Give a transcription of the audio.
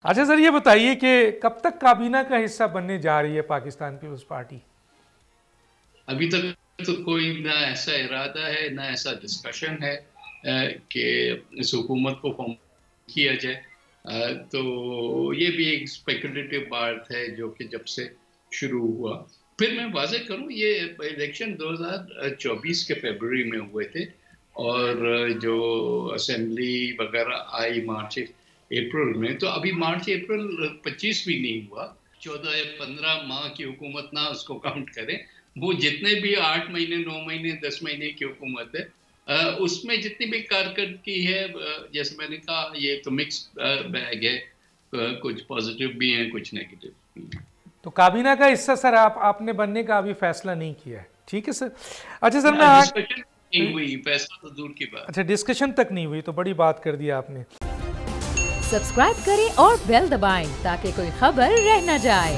अच्छा सर, ये बताइए कि कब तक काबीना का हिस्सा बनने जा रही है पाकिस्तान पीपल्स पार्टी? अभी तक तो कोई ना ऐसा इरादा है ना ऐसा डिस्कशन है कि इस हुकूमत को फॉर्म किया जाए। तो ये भी एक स्पेकुलेटिव बात है जो कि जब से शुरू हुआ। फिर मैं वाज़ेह करूं, ये इलेक्शन 2024 के फरवरी में हुए थे और जो असेंबली वगैरह आई मार्च अप्रैल में, तो अभी मार्च अप्रैल 25 भी नहीं हुआ। 14 या 15 माह की हुकूमत ना उसको काउंट करें, वो जितने भी 8 महीने 9 महीने 10 महीने की हुकूमत है, उसमें जितनी भी कारकर्दगी है, जैसे मैंने कहा, ये तो मिक्स बैग है। कुछ पॉजिटिव भी हैं, कुछ नेगेटिव भी हैं। तो काबीना का हिस्सा सर आपने बनने का अभी फैसला नहीं किया है, ठीक है सर। अच्छा सर, मैं डिस्कशन नहीं हुई, फैसला तो दूर की बात। अच्छा, डिस्कशन तक नहीं हुई, तो बड़ी बात कर दी आपने। सब्सक्राइब करें और बेल दबाएं ताकि कोई खबर रह न जाए।